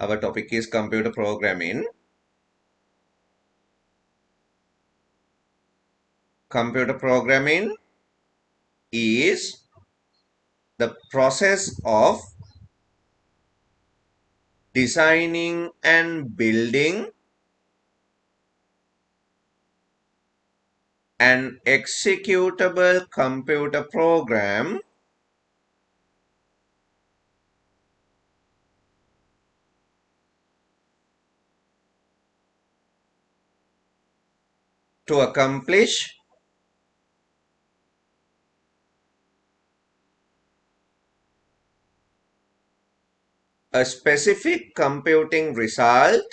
Our topic is computer programming. Computer programming is the process of designing and building an executable computer program to accomplish a specific computing result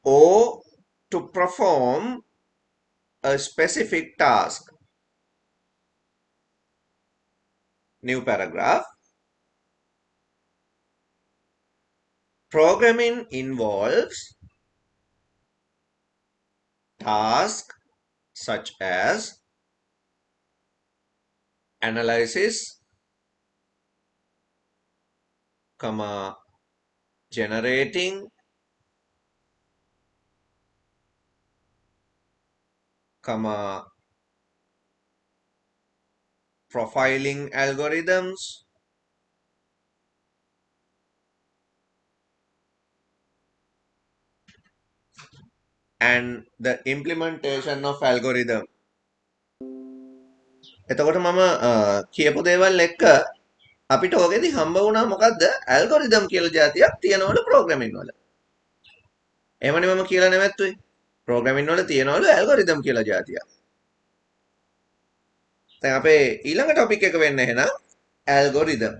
or to perform a specific task. New paragraph. Programming involves tasks such as analysis, generating, profiling algorithms, and the implementation of algorithm. එතකොට මම කියපු දේවල් එක්ක අපිට ඔගෙදි හම්බ වුණා මොකද්ද? Algorithm කියලා જાතියක් තියෙනවලු ප්‍රෝග්‍රෑමින් වල. එහෙමනේ මම කියලා නැවැත්තුවේ. ප්‍රෝග්‍රෑමින් වල තියෙනවලු ඇල්ගොරිතම් කියලා જાතියක්. දැන් අපේ ඊළඟ ටොපික් එක වෙන්න එහෙනම් algorithm.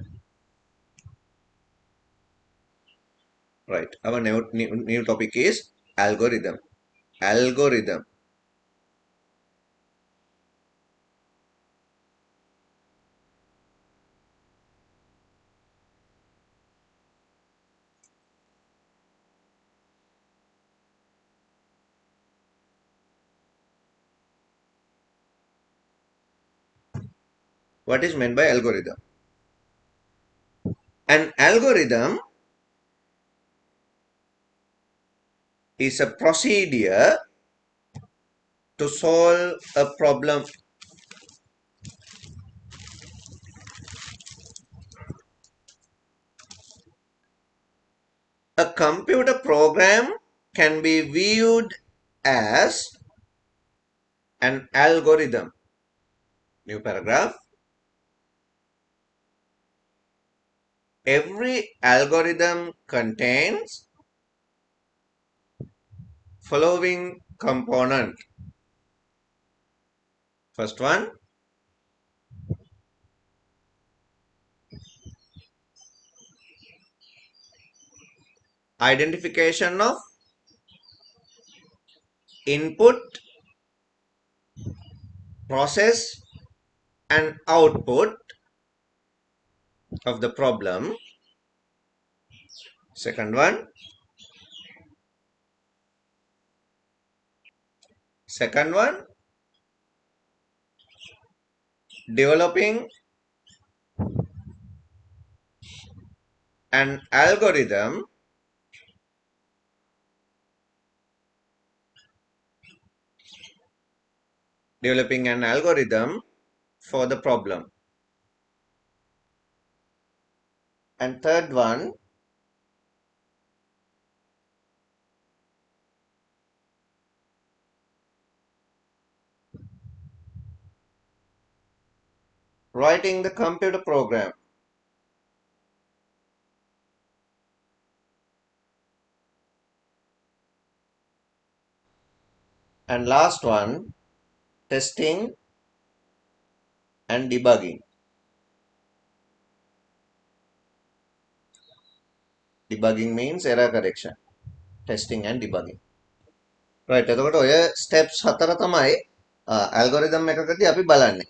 Right. Our new topic is algorithm. Algorithm. What is meant by algorithm? An algorithm is a procedure to solve a problem. A computer program can be viewed as an algorithm. New paragraph. Every algorithm contains following component. First one, identification of input, process, and output of the problem. Second one, developing an algorithm for the problem. And third one, writing the computer program. And last one, testing and debugging. Debugging means error correction. Testing and debugging. Right. එතකොට ඔය steps 4 තමයි algorithm එකකදී අපි බලන්නේ.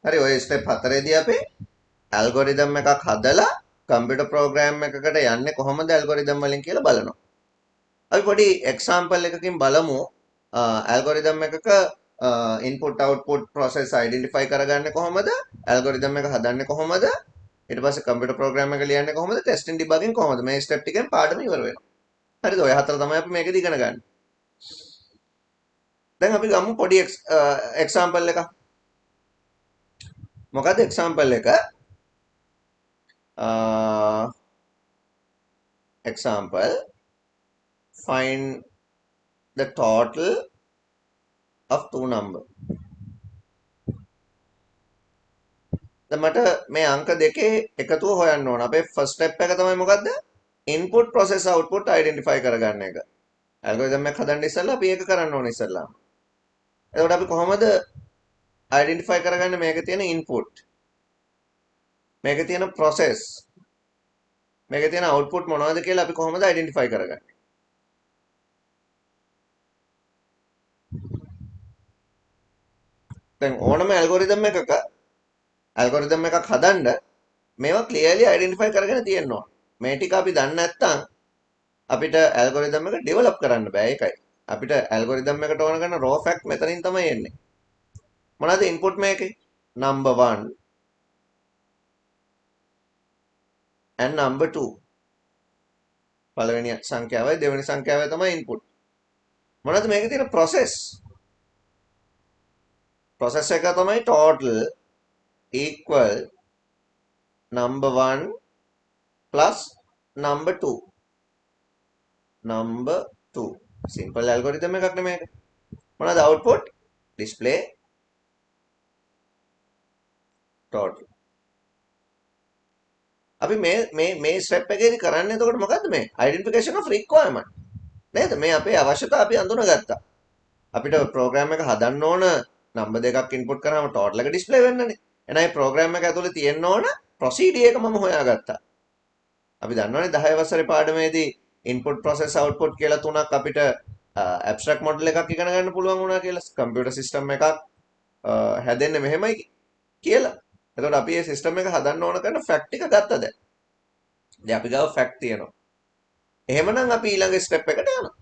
හරි ඔය step 4ේදී අපි algorithm එකක් හදලා computer program එකකට යන්නේ කොහොමද algorithm වලින් කියලා බලනවා. අපි පොඩි example එකකින් බලමු algorithm එකක input output process identify කරගන්නේ කොහොමද? algorithm එක හදන්නේ කොහොමද? ඊට පස්සේ කම්පියුටර් ප්‍රෝග්‍රෑම් එක ලියන්නේ කොහොමද? ටෙස්ටිං ඩිබගින් කොහොමද? මේ ස්ටෙප් ටිකෙන් පාඩම ඉවර වෙනවා. හරිද? ඔය හතර තමයි අපි මේකෙදි ඉගෙන ගන්න. දැන් අපි ගමු පොඩි එක්සැම්පල් එකක්. මොකද එක්සැම්පල් එක? example, find the total of two number. දැන් මට මේ අංක දෙකේ එකතුව හොයන්න ඕන. අපේ first step එක තමයි මොකද්ද? input process output identify කරගන්න එක. algorithm එක හදන්න ඉස්සෙල්ලා අපි ඒක කරන්න ඕනේ ඉස්සෙල්ලා. එතකොට අපි කොහොමද identify කරගන්නේ මේකේ තියෙන input? මේකේ තියෙන process. මේකේ තියෙන output මොනවද කියලා අපි කොහොමද identify කරගන්නේ? දැන් ඕනම algorithm එකක් හදන්න මේවා clearly identify කරගෙන තියෙනවා. මේ ටික අපි දන්නේ නැත්නම් අපිට algorithm එක develop කරන්න බෑ. ඒකයි. අපිට algorithm එකට ඕන කරන raw fact මෙතනින් තමයි එන්නේ. මොනවද input මේකේ? number 1 and number 2. පළවෙනි සංඛ්‍යාවයි දෙවෙනි සංඛ්‍යාවයි තමයි input. මොනවද මේකේ තියෙන process? process එක තමයි total equal number 1 plus number 2. number 2. simple algorithm එකක් නෙමෙයි මේක. මොනවද output? display total. අපි මේ ස්ටෙප් එකේදී කරන්නේ එතකොට මොකද්ද මේ? identification of requirement. නේද? මේ අපේ අවශ්‍යතා අපි අඳුනගත්තා. අපිට ප්‍රෝග්‍රෑම් එක හදන්න ඕන නම්බර් දෙකක් ඉන්පුට් කරාම ටෝටල් එක ඩිස්ප්ලේ වෙන්නනේ. එහෙනම් මේ ප්‍රෝග්‍රෑම් එක ඇතුලේ තියෙන්න ඕන ප්‍රොසීඩර් එක මම හොයාගත්තා. අපි දන්නවනේ 10 වසරේ පාඩමේදී input process output කියලා තුනක් අපිට abstract model එකක් ඉගෙන ගන්න පුළුවන් වුණා කියලා. කම්පියුටර් සිස්ටම් එකක් හැදෙන්නේ මෙහෙමයි කියලා. එතකොට අපි මේ සිස්ටම් එක හදන්න ඕන කරන ෆැක්ට් ටික ගත්තා දැන්. දැන් අපි ගාව ෆැක්ට් තියෙනවා. එහෙමනම් අපි ඊළඟ ස්ටෙප් එකට යනවා.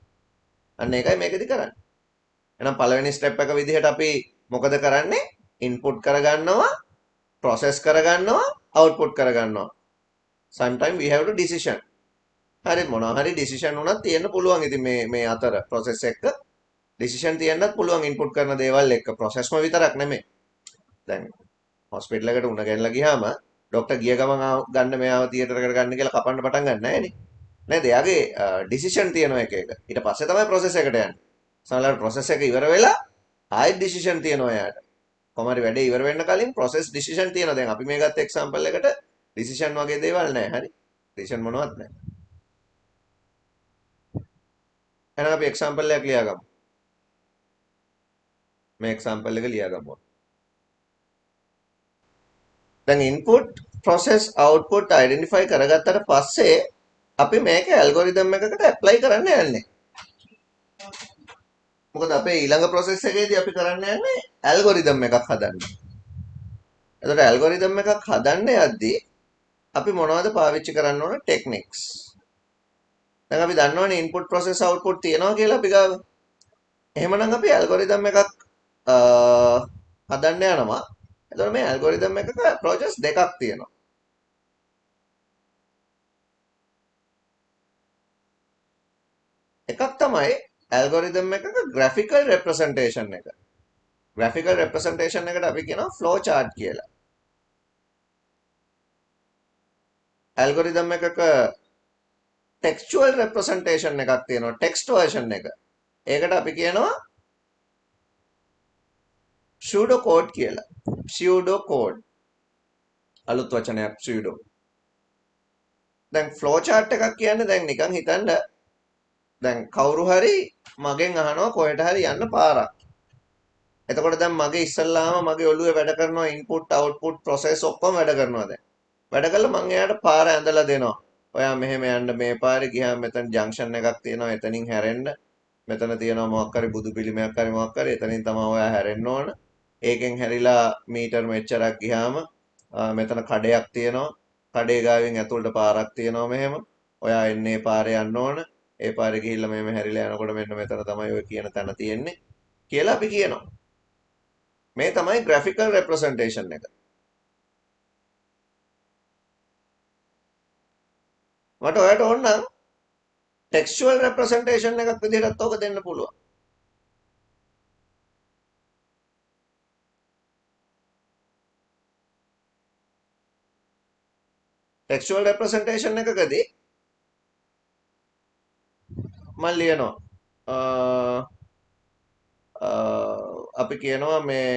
අන්න ඒකයි මේකෙදි කරන්නේ. එහෙනම් පළවෙනි ස්ටෙප් එක විදිහට අපි මොකද කරන්නේ? ඉන්පුට් කරගන්නවා, process කරගන්නවා, output කරගන්නවා. Sometimes we have to decision. හරි මොනවා හරි decision උනත් තියෙන්න පුළුවන්. ඉතින් මේ අතර process එක decision තියන්නත් පුළුවන් ඉන්පුට් කරන දේවල් එක්ක. processම විතරක් නෙමෙයි. දැන් hospital එකට උණ ගැනලා ගියාම ડોක්ටර් ගිය ගමන් ගන්න මෙයාව තියටර් එකට ගන්න කියලා කපන්න පටන් ගන්න නැහැ නේ. නේද? එයාගේ decision තියෙනවා එක එක. ඊට පස්සේ තමයි process එකට යන්නේ. සමහරවිට process එක ඉවර වෙලා ආයෙත් decision තියෙනවා එයාට. කොහොම හරි වැඩේ ඉවර වෙන්න කලින් process decision තියෙනවා. දැන් අපි මේ ගත්ත example එකට decision වගේ දේවල් නැහැ. හරි? decision මොනවත් නැහැ. එහෙනම් අපි example එකක් ලියාගමු. මේ example එක ලියාගමු. දැන් input process output identify කරගත්තට පස්සේ අපි මේක algorithm එකකට apply කරන්න යන්නේ. මොකද අපේ ඊළඟ process එකේදී අපි කරන්න යන්නේ algorithm එකක් හදන්න. එතකොට algorithm එකක් හදන්න යද්දී අපි මොනවද පාවිච්චි කරන්න ඕන techniques. දැන් අපි දන්නවනේ input process output තියෙනවා කියලා අපි ගාව. එහෙමනම් අපි algorithm එකක් හදන්න යනවා. එතකොට මේ algorithm එකක approaches දෙකක් තියෙනවා. එකක් තමයි algorithm එකක graphical representation එක. graphical representation එකට අපි කියනවා flow chart කියලා. algorithm එකක textual representation එකක් තියෙනවා text version එක. ඒකට අපි කියනවා pseudo code කියලා. pseudo code. අලුත් වචනයක් pseudo. දැන් flow chart එකක් කියන්නේ දැන් නිකන් හිතන්න දැන් කවුරු හරි මගෙන් අහනවා කොහෙට හරි යන්න පාරක්. එතකොට දැන් මගේ ඉස්සල්ලාම මගේ ඔළුවේ වැඩ කරනවා input output process ඔක්කොම වැඩ කරනවා දැන්. වැඩ කළා මම එයාට පාර ඇඳලා දෙනවා. ඔයා මෙහෙම යන්න මේ පාරේ ගියාම මෙතන ජංක්ෂන් එකක් තියෙනවා එතනින් හැරෙන්න. මෙතන තියෙනවා මොකක් හරි බුදු පිළිමයක් හරි මොකක් හරි එතනින් තමයි ඔයා හැරෙන්න ඕන. ඒකෙන් හැරිලා මීටර් මෙච්චරක් ගියාම මෙතන කඩයක් තියෙනවා. කඩේ ගාවින් ඇතුළට පාරක් තියෙනවා මෙහෙම. ඔයා එන්නේ පාරේ යන්න ඕන. ඒ පාරේ ගිහිල්ලා මෙහෙම හැරිලා යනකොට මෙන්න මෙතන තමයි ඔය කියන තැන තියෙන්නේ කියලා අපි කියනවා. මේ තමයි graphical representation එක. මට ඔයාලට ඕන නම් ටෙක්ස්චුවල් රෙප්‍රසන්ටේෂන් එකක් විදිහටත් ඕක දෙන්න පුළුවන්. ටෙක්ස්චුවල් රෙප්‍රසන්ටේෂන් එකකදී මම ලියනවා අපි කියනවා මේ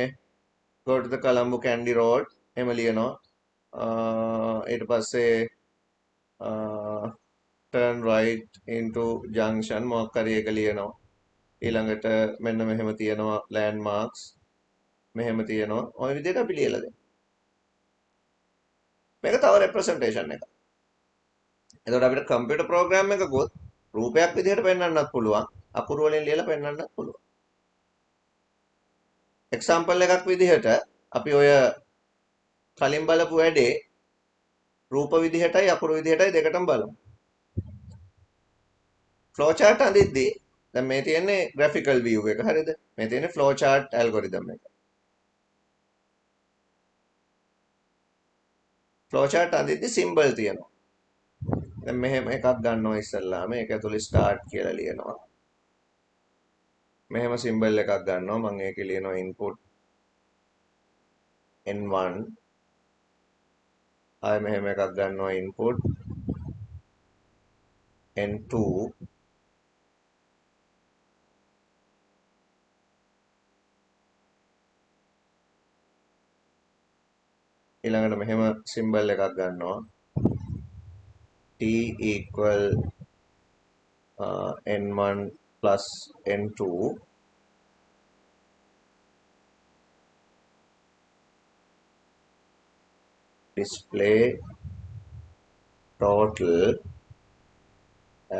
go to the Colombo Candy Road එහෙම ලියනවා. ඊට පස්සේ turn right into junction මොකක් හරි එක ලියනවා. ඊළඟට මෙන්න මෙහෙම තියෙනවා landmarks. මෙහෙම තියෙනවා. ওই විදිහට අපි ලියලා දෙනවා. මේක තව representation එකක්. එතකොට අපිට කම්පියුටර් ප්‍රෝග්‍රෑම් එකකුත් රූපයක් විදිහට පෙන්වන්නත් පුළුවන්. අකුරු වලින් ලියලා පෙන්වන්නත් පුළුවන්. එක්සැම්පල් එකක් විදිහට අපි ඔය කලින් බලපු වැඩේ රූප විදිහටයි අකුරු විදිහටයි දෙකටම බලමු. ෆ්ලෝ chart අඳිද්දී දැන් මේ තියෙන්නේ graphical view එක හරියද? මේ තියෙන්නේ ෆ්ලෝ chart algorithm එක. ෆ්ලෝ chart අඳිද්දී symbol තියෙනවා. දැන් මෙහෙම එකක් ගන්නවා ඉස්සල්ලාම මේක ඇතුලේ start කියලා ලියනවා. මෙහෙම symbol එකක් ගන්නවා මම ඒකේ ලියනවා input n1 ආයෙ මෙහෙම එකක් ගන්නවා input n2 ඊළඟට මෙහෙම symbol එකක් ගන්නවා t equal n1 plus n2 display total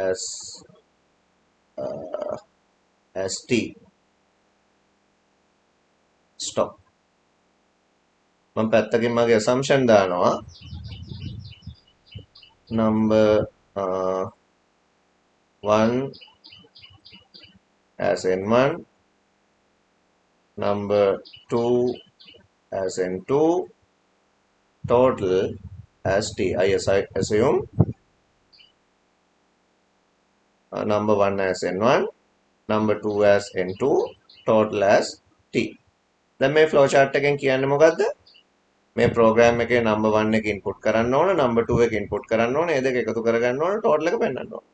as t stop මම පැත්තකින් මගේ assumption දානවා number 1 as n1 number 2 as n2 total as t. I assume number 1 as n1 number 2 as n2 total as t. දැන් මේ flow chart එකෙන් කියන්නේ මොකද්ද? මේ program එකේ number 1 එක input කරන්න ඕන number 2 එක input කරන්න ඕන ඒ දෙක එකතු කරගන්න ඕන total එක පෙන්වන්න ඕන.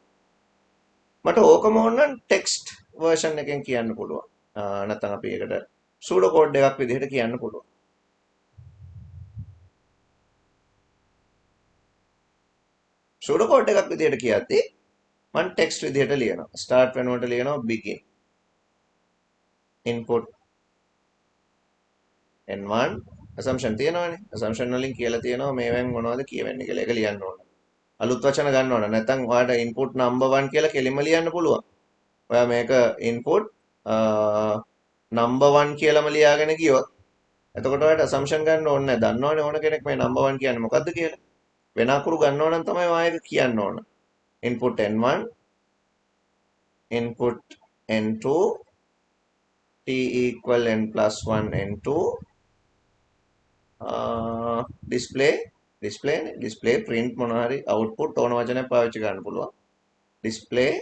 මට ඕකම ඕන නම් text version එකෙන් කියන්න පුළුවන්. නැත්නම් අපි ඒකට pseudo code එකක් විදිහට කියන්න පුළුවන්. pseudo code එකක් විදිහට කියද්දී මම text විදිහට ලියනවා. start වෙනකොට ලියනවා begin input n1 assumption තියෙනවනේ. assumption වලින් කියලා තියෙනවා මේවෙන් මොනවද කියවෙන්නේ කියලා. ඒක ලියන්න ඕන. අලුත් වචන ගන්න ඕන. නැත්නම් ඔයාලට input number 1 කියලා කෙලින්ම ලියන්න පුළුවන්. ඔයා මේක input number 1 කියලාම ලියාගෙන ගියොත් එතකොට ඔයාලට assumption ගන්න ඕනේ නැහැ. දන්නවනේ ඕන කෙනෙක් මේ number 1 කියන්නේ මොකද්ද කියලා. වෙන අකුරු ගන්න ඕන නම් තමයි ඔයා ඒක කියන්න ඕන. input n1 input n2 t equal n plus 1 n2 display print මොනවා හරි output ඕන වචනයක් පාවිච්චි කරන්න පුළුවන් display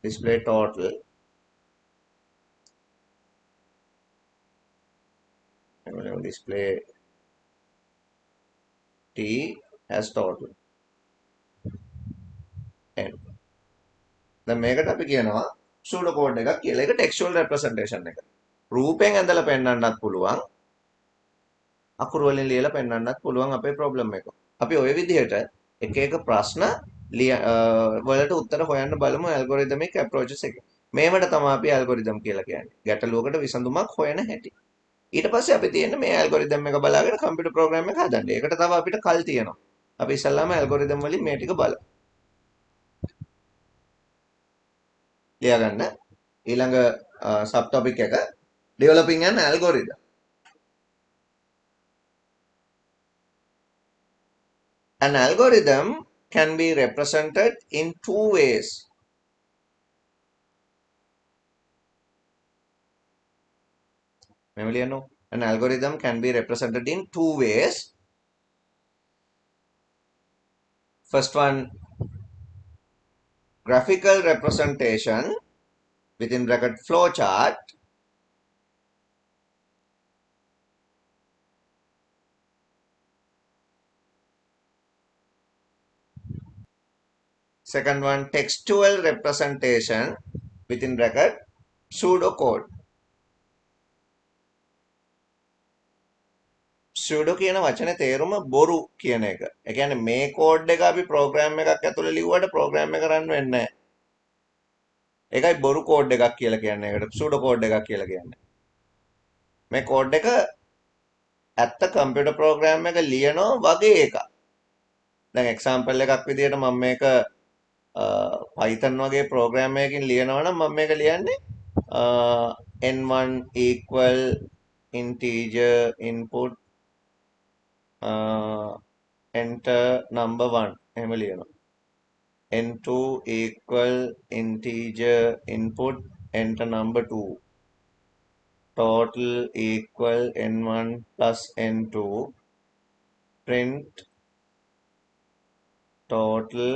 display total display t as total n දැන් මේකට අපි කියනවා pseudo code එකක් කියලා. ඒක textual representation එක. රූපෙන් ඇඳලා පෙන්වන්නත් පුළුවන්. අකුරු වලින් ලියලා පෙන්වන්නත් පුළුවන් අපේ problem එක. අපි ওই විදිහට එක එක ප්‍රශ්න වලට උත්තර හොයන්න බලමු algorithmic approaches එක. මේවට තමයි අපි algorithm කියලා කියන්නේ. ගැටලුවකට විසඳුමක් හොයන හැටි. ඊට පස්සේ අපි තියෙන්නේ මේ algorithm එක බලාගෙන computer program එක හදන්න. ඒකට තව අපිට කල් තියෙනවා. අපි ඉස්සල්ලාම algorithm වලින් මේ ටික බලමු. ලියාගන්න. ඊළඟ sub topic එක developing an algorithm. An algorithm can be represented in two ways. මෙම ලියනවා. An algorithm can be represented in two ways. First one, graphical representation within bracket flowchart. Second one, textual representation within bracket pseudocode. pseudo කියන වචනේ තේරුම බොරු කියන එක. ඒ කියන්නේ මේ කෝඩ් එක අපි ප්‍රෝග්‍රෑම් එකක් ඇතුලේ ලිව්වට ප්‍රෝග්‍රෑම් එක රන් වෙන්නේ නැහැ. ඒකයි බොරු කෝඩ් එකක් කියලා කියන්නේ. ඒකට pseudo කෝඩ් එකක් කියලා කියන්නේ. මේ කෝඩ් එක ඇත්ත කම්පියුටර් ප්‍රෝග්‍රෑම් එක ලියනවා වගේ එකක්. දැන් එක්සැම්පල් එකක් විදිහට මම මේක Python වගේ ප්‍රෝග්‍රෑම් එකකින් ලියනවා නම් මම මේක ලියන්නේ n1 equal integer input enter number 1 එහෙම ලියනවා. n2 equal integer input enter number 2 total equal n1 plus n2 print total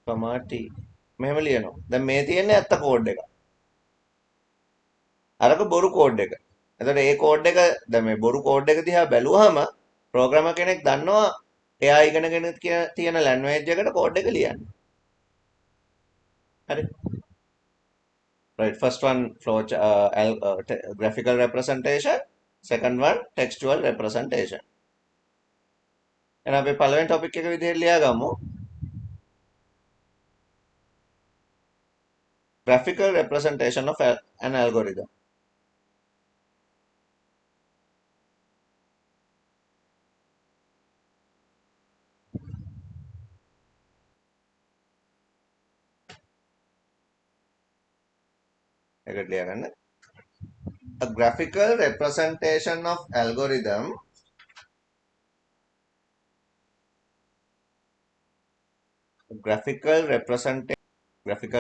comma t මෙහෙම ලියනවා. දැන් මේ තියෙන්නේ ඇත්ත කෝඩ් එක. අරක බොරු කෝඩ් එක. එතකොට මේ කෝඩ් එක දැන් මේ බොරු කෝඩ් එක දිහා බැලුවාම ප්‍රෝග්‍රෑමර් කෙනෙක් දන්නවා එයා ඉගෙනගෙන තියෙන ලැන්ග්වේජ් එකට කෝඩ් එක ලියන්න. හරි. Right, first one graphical representation, second one textual representation. එහෙනම් අපි පළවෙනි topic එක විදිහට ලියාගමු. Graphical representation of an algorithm. එකට ලියාගන්න. A graphical representation of algorithm graphical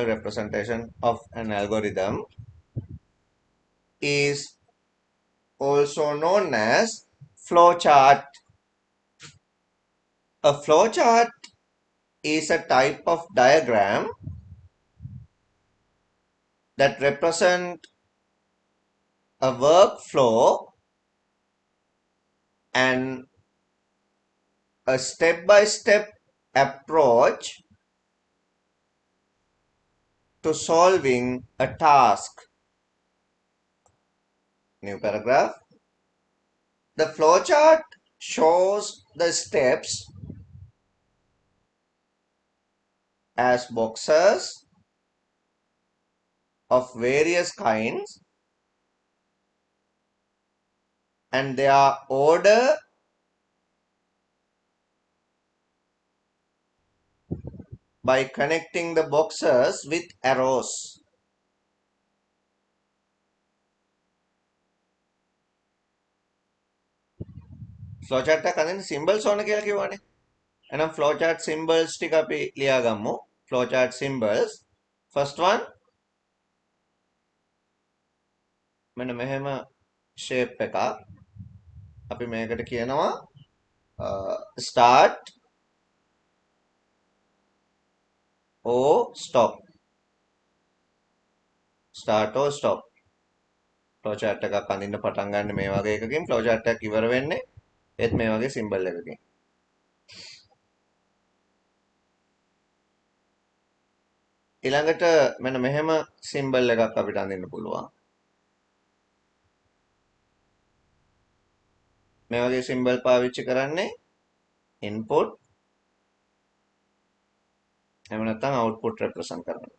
representation of an algorithm is also known as flowchart. A flowchart is a type of diagram that represent a workflow and a step-by-step approach to solving a task. New paragraph. The flowchart shows the steps as boxes of various kinds and their order by connecting the boxes with arrows. flowchart එක අදින්න symbols ඕන කියලා කිව්වනේ. එහෙනම් flowchart symbols ටික අපි ලියාගමු. flowchart symbols. First one මෙන්න මෙහෙම shape එකක්. අපි මේකට කියනවා start or stop. start or stop. flowchart එකක් අඳින්න පටන් ගන්න මේ වගේ එකකින් flowchart එකක් ඉවර වෙන්නේ ඒත් මේ වගේ symbol එකකින්. ඊළඟට මෙන්න මෙහෙම symbol එකක් අපිට අඳින්න පුළුවන්. මේ වගේ symbol පාවිච්චි කරන්නේ input එහෙම නැත්නම් output represent කරන්න.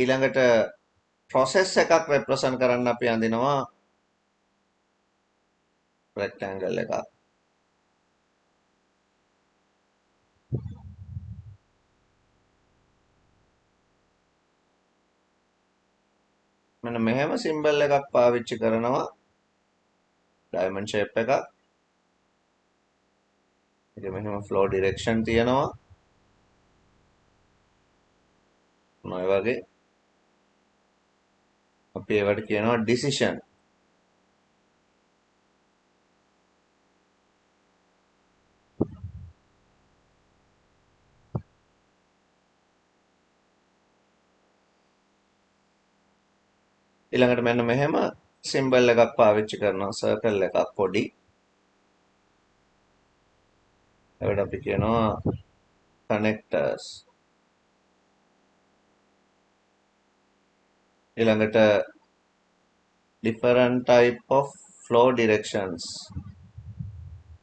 ඊළඟට process එකක් represent කරන්න අපි අඳිනවා rectangle එකක්. මෙන්න මෙහෙම symbol එකක් පාවිච්චි කරනවා diamond shape එකක්. ඒක මෙහෙම flow direction තියෙනවා. ඔය වගේ අපි ඒවට කියනවා decision. ඊළඟට මෙන්න මෙහෙම සිම්බල් එකක් පාවිච්චි කරනවා සර්කල් එකක් පොඩි. ඒකට අපි කියනවා connectors. ඊළඟට different type of flow directions,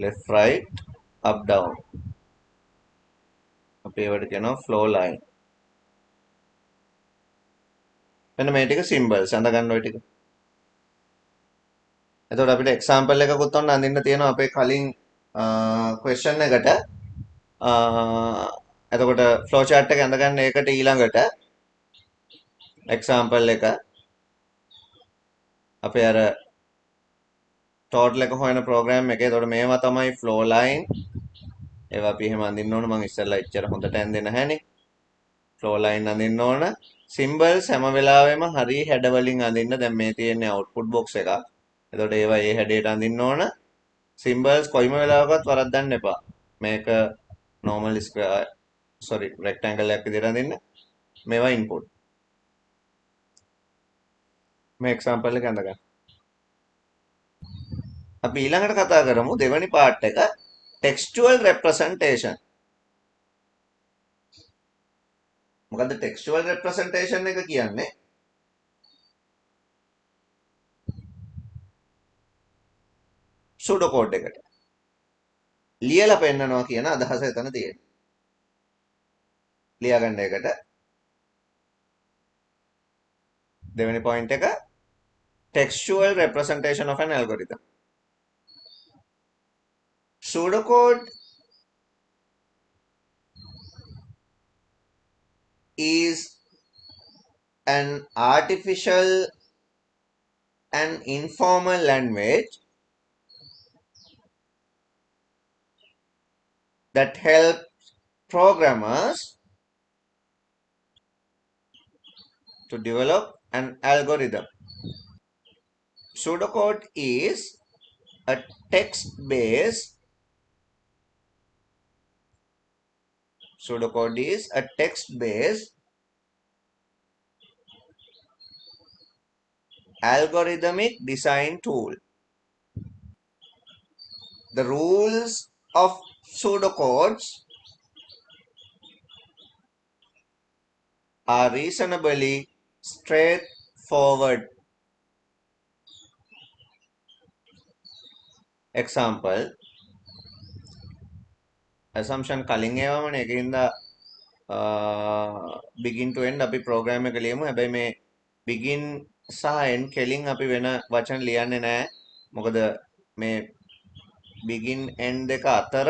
left right up down. අපි ඒවට කියනවා flow line. මෙන්න මේ ටික symbols අඳ ගන්න ඔය ටික. එතකොට අපිට example එකකුත් ඔන්න අඳින්න තියෙනවා අපේ කලින් question එකට. එතකොට flow chart එක අඳ ගන්න ඒකට ඊළඟට example එක අපේ අර total එක හොයන program එකේ. එතකොට මේවා තමයි flow line. ඒවා අපි එහෙම අඳින්න ඕන. මම ඉස්සෙල්ලා එච්චර හොඳට ඇඳෙන්නේ නැහැනේ. flow line අඳින්න ඕන. symbols හැම වෙලාවෙම හරි හැඩ වලින් අඳින්න. දැන් මේ තියෙන්නේ output box එකක්. එතකොට ඒවා ඒ හැඩයට අඳින්න ඕන. symbols කොයිම වෙලාවකවත් වරද්දන්න එපා. මේක normal square rectangle එකක් විදිහට අඳින්න. මේවා input. මේ example එක අඳගන්න. අපි ඊළඟට කතා කරමු දෙවෙනි part එක textual representation. මොකද්ද textual representation එක කියන්නේ? pseudocode එකට ලියලා පෙන්නනවා කියන අදහස එතන තියෙනවා. ලියා ගන්න එකට දෙවෙනි point එක textual representation of an algorithm. Pseudocode is an artificial and informal language that helps programmers to develop an algorithm. Pseudocode is a text-based algorithmic design tool. The rules of pseudocodes are reasonably straightforward. Example, assumption කලින් ඒවමනේ. ඒකින්ද begin to end අපි program එක ලියමු. හැබැයි මේ begin සහ end කෙලින් අපි වෙන වචන ලියන්නේ නැහැ. මොකද මේ begin end දෙක අතර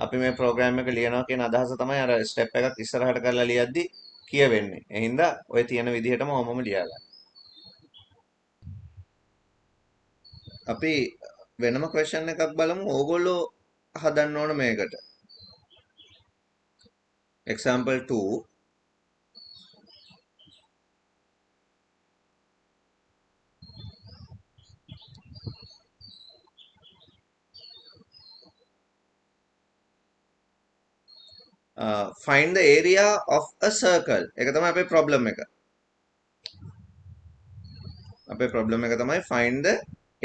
අපි මේ program එක ලියනවා කියන අදහස තමයි අර step එකක් ඉස්සරහට කරලා ලියද්දි කියවෙන්නේ. එහෙනම් ඔය තියෙන විදිහටම ඔමම ලියා ගන්න. අපි වෙනම question එකක් බලමු. ඕගොල්ලෝ හදන්න ඕන මේකට. Example 2. Find the area of a circle. එක තමයි අපේ problem එක. අපේ problem එක තමයි find the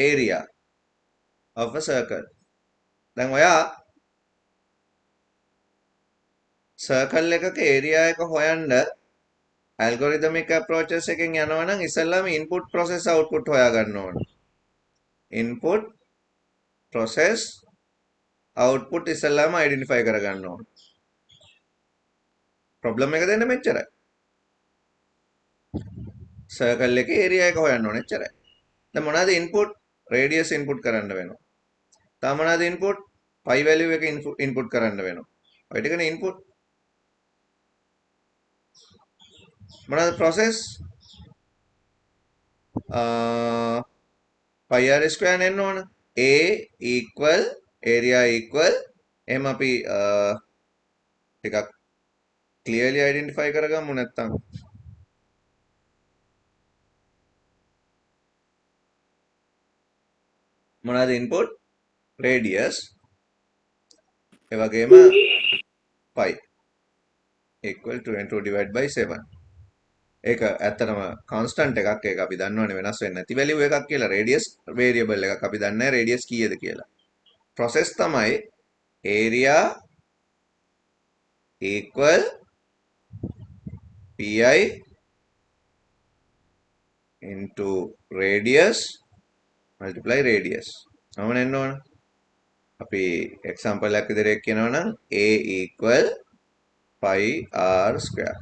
area of a circle. දැන් ඔයා circle එකක area එක හොයන්න algorithmic approaches එකෙන් යනවා නම් ඉස්සෙල්ලාම input process output හොයා ගන්න ඕන. input process output ඉස්සෙල්ලාම identify කර ගන්න ඕන. problem එක දෙන්න මෙච්චරයි. circle එකේ area එක හොයන්න ඕන එච්චරයි. දැන් මොනවාද input? radius input කරන්න වෙනවා. තව මොනවාද input? pi value එක input කරන්න වෙනවා. ඔය ටිකනේ input. මොනවාද process? pi r square එන්න ඕන. a equal area equal එහෙම අපි ටිකක් clearly identify කරගමු නැත්තම් මොනවාද input radius ඒ වගේම pi equal to 22 divided by 7 ඒක ඇත්තටම constant එකක් ඒක අපි දන්නවනේ වෙනස් වෙන්නේ නැති value එකක් කියලා radius variable එකක් අපි දන්නේ නැහැ radius කීයද කියලා process තමයි area equal pi into radius multiply radius මම එන්න ඕන අපි example එකක් විදිහට කියනවා නම් a equal pi r square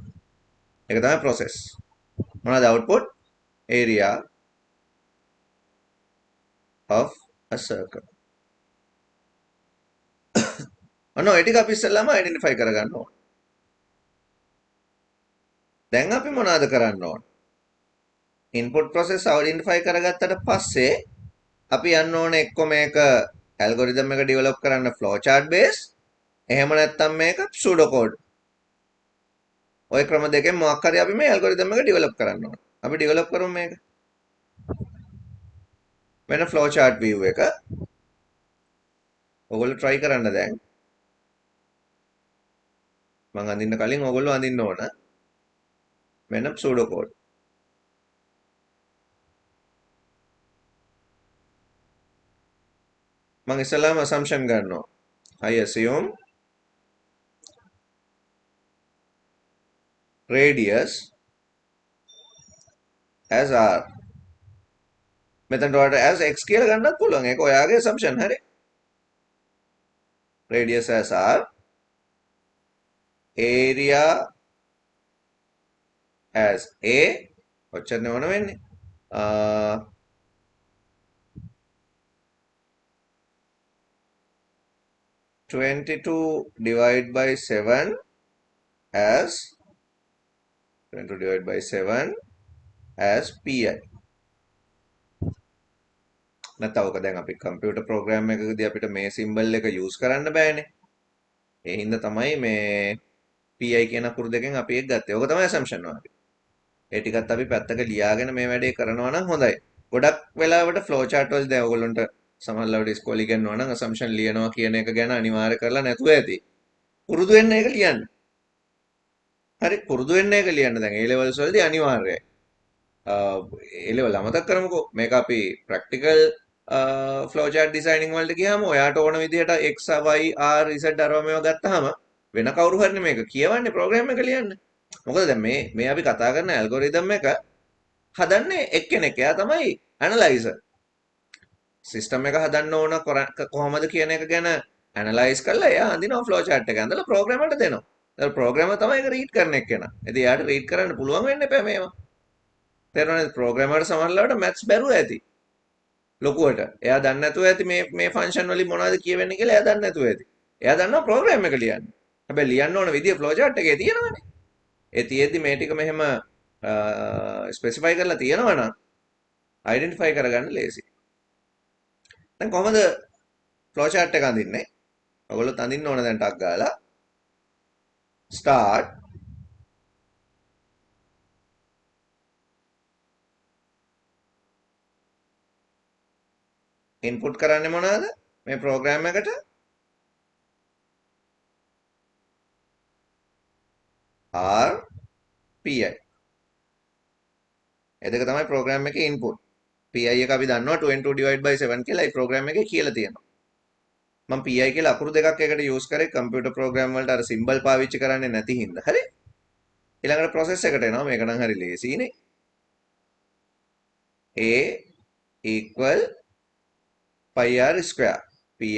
ඒක තමයි process මොනවාද output area of a circle ඔන්න ඔය ටික අපි ඉස්සෙල්ලාම identify කරගන්න ඕන දැන් අපි මොනවද කරන්න ඕන input process identify කරගත්තට පස්සේ අපි යන්න ඕනේ එක්ක මේක algorithm එක develop කරන්න flow chart base එහෙම නැත්නම් මේක pseudo code ඔය ක්‍රම දෙකෙන් මොකක් හරි අපි මේ algorithm එක develop කරන්න ඕන අපි develop කරමු මේක වෙන flow chart view එක ඔයගොල්ලෝ try කරන්න දැන් මම අඳින්න කලින් ඔයගොල්ලෝ අඳින්න ඕන වෙන pseudo code මම ඉස්සෙල්ලාම assumption ගන්නවා I assume radius as r මෙතනට ඔයාලට as x කියලා ගන්නත් පුළුවන් ඒක ඔයාගේ assumption හරි radius as r area as a ඔච්චරනේ ඕන වෙන්නේ 22 divided by 7 as 22 divided by 7 as pi නැත්නම් ඔක දැන් අපි කම්පියුටර් ප්‍රෝග්‍රෑම් එකකදී අපිට මේ සිම්බල් එක යූස් කරන්න බෑනේ ඒ හින්දා තමයි මේ pi කියන අකුරු දෙකෙන් අපි ඒක ගත්තේ. ඕක තමයි assumption වගේ. ඒ ටිකත් අපි පැත්තක ලියාගෙන මේ වැඩේ කරනවා නම් හොඳයි. ගොඩක් වෙලාවට flow chart වල දැන් ඔයගොල්ලන්ට සමහරවිට ඉස්කෝලේ ඉගෙනනවා නම් assumption ලියනවා කියන එක ගැන අනිවාර්ය කරලා නැතුව ඇති. පුරුදු වෙන්න ඒක ලියන්න. හරි පුරුදු වෙන්න ඒක ලියන්න දැන් A levels වලදී අනිවාර්යයි. A level අමතක කරමුකෝ. මේක අපි practical flow chart designing වලට ගියාම ඔයාට ඕන විදිහට x y r z අරවා මේවා ගත්තාම වෙන කවුරු හරි මේක කියවන්නේ ප්‍රෝග්‍රෑම් එක ලියන්න. මොකද දැන් මේ අපි කතා කරන ඇල්ගොරිතම් එක හදන්නේ එක්කෙනෙක්. එයා තමයි ඇනලයිසර්. සිස්ටම් එක හදන්න ඕන කොහොමද කියන එක ගැන ඇනලයිස් කරලා එයා අඳිනවා ෆ්ලෝ chart එක ඇඳලා ප්‍රෝග්‍රෑමර්ට දෙනවා. ඒතර ප්‍රෝග්‍රෑමර් තමයි ඒක රීඩ් කරන එක්කෙනා. ඉතින් එයාට රීඩ් කරන්න පුළුවන් වෙන්න එපා මේවා. තේරුණාද? ප්‍රෝග්‍රෑමර්ට සමහරවිට මැත්ස් බැරුව ඇති. ලොකුවට. එයා දන්නේ නැතුව ඇති මේ ෆන්ක්ෂන් වලින් මොනවද කියවෙන්නේ කියලා එයා දන්නේ නැතුව ඇති. එයා දන්නවා ප්‍රෝග්‍රෑම් එක ලියන්න. හැබැයි ලියන්න ඕන විදිය ෆ්ලෝ chart එකේ තියෙනවනේ. ඒ තියෙද්දි මේ ටික මෙහෙම ස්පෙસિෆයි කරලා තියෙනවා නම් අයිඩෙන්ටිෆයි කරගන්න ලේසි. දැන් කොහමද ෆ්ලෝ chart එක අඳින්නේ? ඔයගොල්ලෝ අඳින්න ඕන දැන් ටක් ගාලා start ඉන්පුට් කරන්නේ මොනවාද? මේ ප්‍රෝග්‍රෑම් එකට R pi. ඒ දෙක තමයි ප්‍රෝග්‍රෑම් එකේ ඉන්පුට්. pi එක අපි දන්නවා 22 divided by 7 කියලා ඒ ප්‍රෝග්‍රෑම් එකේ කියලා තියෙනවා. මම pi කියලා අකුරු දෙකක් එකට යූස් කරේ කම්පියුටර් ප්‍රෝග්‍රෑම් වලට අර සිම්බල් පාවිච්චි කරන්නේ නැති හින්දා. හරි? ඊළඟට process එකට එනවා. මේක නම් හරි ලේසියිනේ. A equal pi r square. pi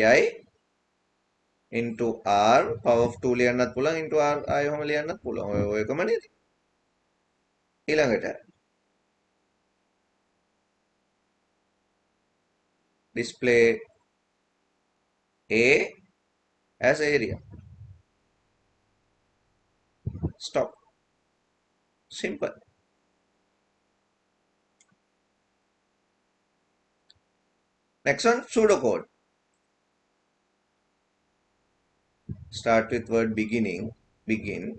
into r power of 2 ලියන්නත් පුළුවන් into r ආයෙම ලියන්නත් පුළුවන්. ඔය එකම නේද? ඊළඟට display A as area. Stop. Simple. Next one, pseudocode. Start with word beginning. Begin.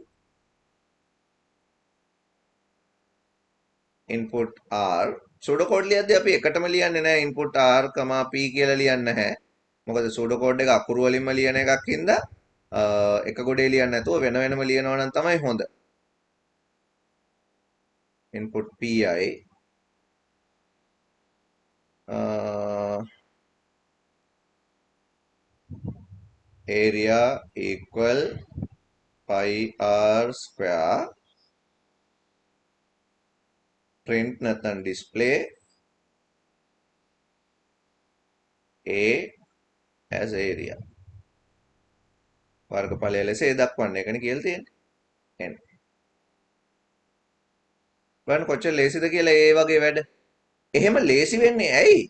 Input R. Pseudo code ලියද්දී අපි එකටම ලියන්නේ නැහැ input r, p කියලා ලියන්නේ නැහැ. මොකද සූඩෝ කෝඩ් එක අකුරු වලින්ම ලියන එකක් හින්දා එක ගොඩේ ලියන්නේ නැතුව වෙන වෙනම ලියනවා නම් තමයි හොඳ. input pi area equal pi r square print නැත්නම් display a as area වර්ගඵලය ලෙස ඒ දක්වන්න එකනේ කියලා තියෙන්නේ n බලන්න කොච්චර ලේසිද කියලා ඒ වගේ වැඩ. එහෙම ලේසි වෙන්නේ ඇයි?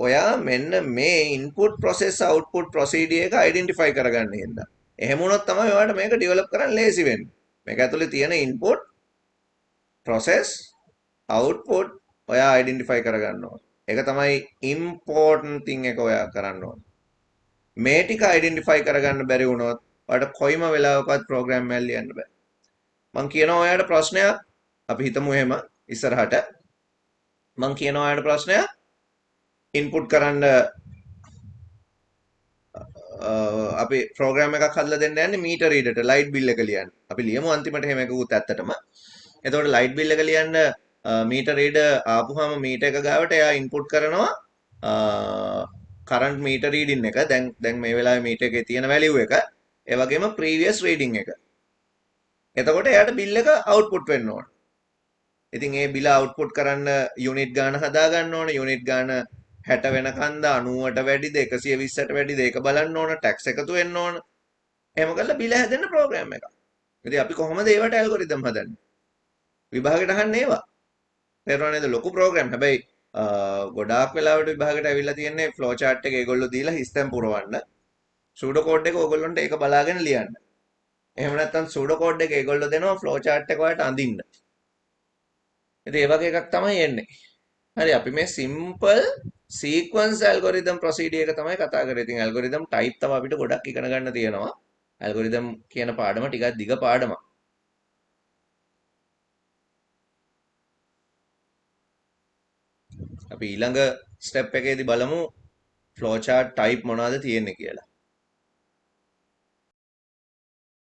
ඔයා මෙන්න මේ input process output procedure එක identify කරගන්න හින්දා. එහෙම වුණොත් තමයි ඔයාලට මේක develop කරන්න ලේසි වෙන්නේ. මේක ඇතුලේ තියෙන input process output ඔයා identify කරගන්න ඕන. ඒක තමයි important thing එක ඔයා කරන්න ඕන. මේ ටික identify කරගන්න බැරි වුණොත් ඔයාලට කොයිම වෙලාවකවත් program එක ලියන්න බෑ. මම කියනවා ඔයාලට ප්‍රශ්නයක්. අපි හිතමු එහෙම ඉස්සරහට මම කියනවා ඔයාලට ප්‍රශ්නයක් ඉන්පුට් කරන්න අපි ප්‍රෝග්‍රෑම් එකක් හදලා දෙන්න යන්නේ මීටර් රීඩරට ලයිට් බිල් එක ලියන්න. අපි ලියමු අන්තිමට එහෙම එකකුත් ඇත්තටම. එතකොට ලයිට් බිල් එක ලියන්න මීටර් රීඩර් ආපුහම මීටර් එක ගාවට එයා ඉන්පුට් කරනවා කරන්ට් මීටර් රීඩින් එක. දැන් මේ වෙලාවේ මීටර් එකේ තියෙන වැලියු එක. ඒ වගේම ප්‍රීවියස් රීඩින් එක. එතකොට එයාට බිල් එක අවුට්පුට් වෙන්න ඕන. ඉතින් ඒ බිල අවුට්පුට් කරන්න යුනිට් ගාන හදා ගන්න ඕන. යුනිට් ගාන 60 වෙනකන්ද 90ට වැඩිද 120ට වැඩිද ඒක බලන්න ඕන. ටැක්ස් එකතු වෙන්න ඕන. එහෙම කරලා බිල හැදෙන්න ප්‍රෝග්‍රෑම් එකක්. ඉතින් අපි කොහොමද ඒවට ඇල්ගොරිතම් හදන්නේ? විභාගෙට අහන්නේ ඒවා. තේරුණා නේද? ලොකු ප්‍රෝග්‍රෑම්. හැබැයි ගොඩාක් වෙලාවට විභාගෙට ඇවිල්ලා තියෙන්නේ ෆ්ලෝ chart එක ඒගොල්ලෝ දීලා හිස්තැන් පුරවන්න. සූඩෝ කෝඩ් එක ඕගොල්ලන්ට ඒක බලාගෙන ලියන්න. එහෙම නැත්නම් සූඩෝ කෝඩ් එක ඒගොල්ලෝ දෙනවා ෆ්ලෝ chart එක ඔයාලට අඳින්න. ඉතින් ඒ වගේ එකක් තමයි එන්නේ. හරි අපි මේ simple sequence algorithm procedure එක තමයි කතා කරේ. ඉතින් algorithm type තව අපිට ගොඩක් ඉගෙන ගන්න තියෙනවා. algorithm කියන පාඩම ටිකක් දිග පාඩමක්. අපි ඊළඟ step එකේදී බලමු flow chart type මොනවද තියෙන්නේ කියලා.